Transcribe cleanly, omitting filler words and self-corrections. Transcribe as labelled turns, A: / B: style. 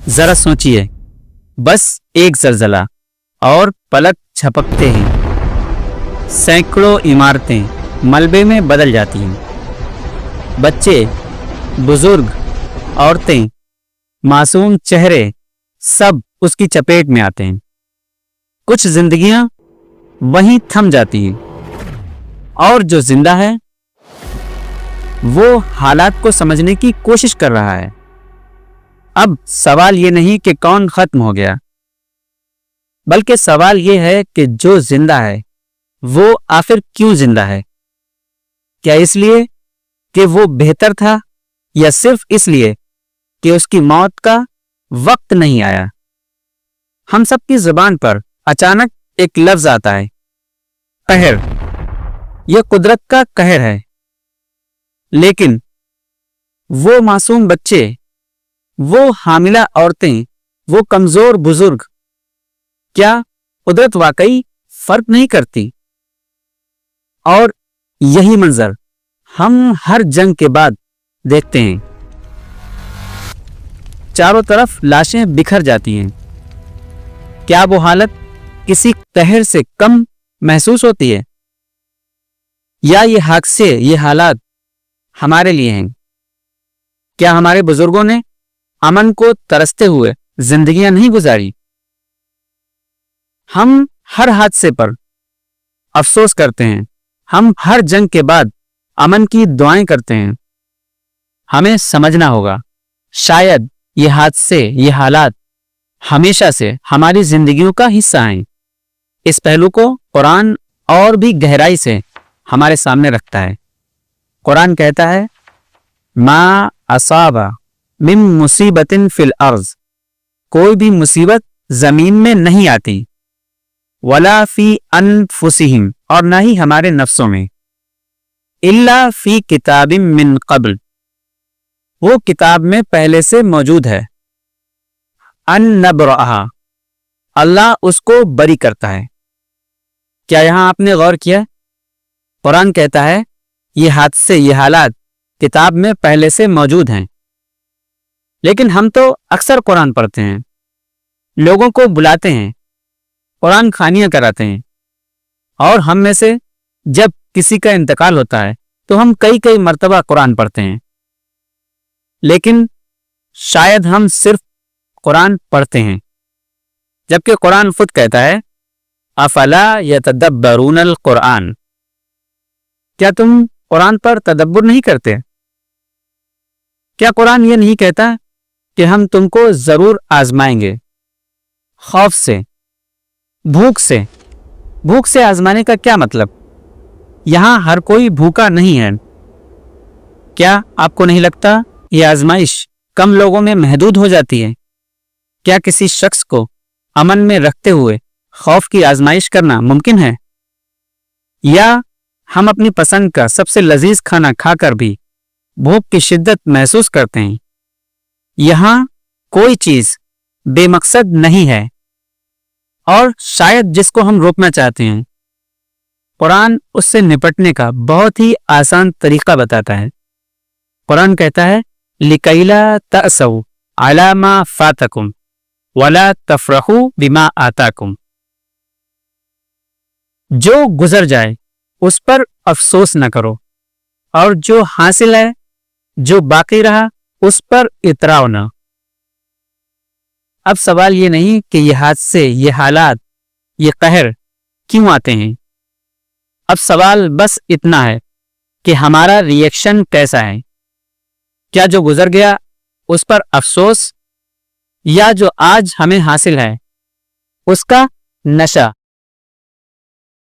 A: जरा सोचिए, बस एक जलजला और पलक झपकते हैं सैकड़ों इमारतें मलबे में बदल जाती हैं। बच्चे, बुजुर्ग, औरतें, मासूम चेहरे सब उसकी चपेट में आते हैं। कुछ जिंदगियां वहीं थम जाती हैं और जो जिंदा है वो हालात को समझने की कोशिश कर रहा है। अब सवाल ये नहीं कि कौन खत्म हो गया, बल्कि सवाल ये है कि जो जिंदा है वो आखिर क्यों जिंदा है। क्या इसलिए कि वो बेहतर था या सिर्फ इसलिए कि उसकी मौत का वक्त नहीं आया। हम सबकी जुबान पर अचानक एक लफ्ज आता है, कहर। यह कुदरत का कहर है, लेकिन वो मासूम बच्चे, वो हामिला औरतें, वो कमजोर बुजुर्ग, क्या कुदरत वाकई फर्क नहीं करती? और यही मंजर हम हर जंग के बाद देखते हैं। चारों तरफ लाशें बिखर जाती हैं। क्या वो हालत किसी कहर से कम महसूस होती है? या ये हादसे, ये हालात हमारे लिए हैं? क्या हमारे बुजुर्गों ने अमन को तरसते हुए जिंदगियां नहीं गुजारी? हम हर हादसे पर अफसोस करते हैं। हम हर जंग के बाद अमन की दुआएं करते हैं। हमें समझना होगा, शायद ये हादसे, ये हालात हमेशा से हमारी जिंदगियों का हिस्सा हैं। इस पहलू को कुरान और भी गहराई से हमारे सामने रखता है। कुरान कहता है, मा असाबा मिन मुसीबतिन फिल अर्ज, कोई भी मुसीबत जमीन में नहीं आती, वला फी अनफुसिहिम, और ना ही हमारे नफ्सों में, इल्ला फी किताबिम मिन क़ब्ल, वो किताब में पहले से मौजूद है, अन नब्रअहा, अल्लाह उसको बरी करता है। क्या यहां आपने गौर किया? कुरान कहता है ये हादसे, ये हालात किताब में पहले से मौजूद हैं, लेकिन हम तो अक्सर कुरान पढ़ते हैं, लोगों को बुलाते हैं, कुरान खानियां कराते हैं, और हम में से जब किसी का इंतकाल होता है तो हम कई कई मर्तबा कुरान पढ़ते हैं। लेकिन शायद हम सिर्फ कुरान पढ़ते हैं, जबकि कुरान खुद कहता है, अफला यतदब्बरूनल कुरान, क्या तुम कुरान पर तदब्बुर नहीं करते? क्या कुरान ये नहीं कहता कि हम तुमको जरूर आजमाएंगे? खौफ से, भूख से। भूख से आजमाने का क्या मतलब? यहां हर कोई भूखा नहीं है। क्या आपको नहीं लगता ये आजमाइश कम लोगों में महदूद हो जाती है? क्या किसी शख्स को अमन में रखते हुए खौफ की आजमाइश करना मुमकिन है? या हम अपनी पसंद का सबसे लजीज खाना खाकर भी भूख की शिद्दत महसूस करते हैं? यहां कोई चीज बेमकसद नहीं है, और शायद जिसको हम रोकना चाहते हैं, कुरान उससे निपटने का बहुत ही आसान तरीका बताता है। कुरान कहता है, लिकैला तअसौ अला मा फातकुम वला तफरहू बिमा आताकुम, जो गुजर जाए उस पर अफसोस न करो, और जो हासिल है, जो बाकी रहा, उस पर इतराओ न। अब सवाल ये नहीं कि ये हादसे, ये हालात, ये कहर क्यों आते हैं। अब सवाल बस इतना है कि हमारा रिएक्शन कैसा है। क्या जो गुजर गया उस पर अफसोस, या जो आज हमें हासिल है उसका नशा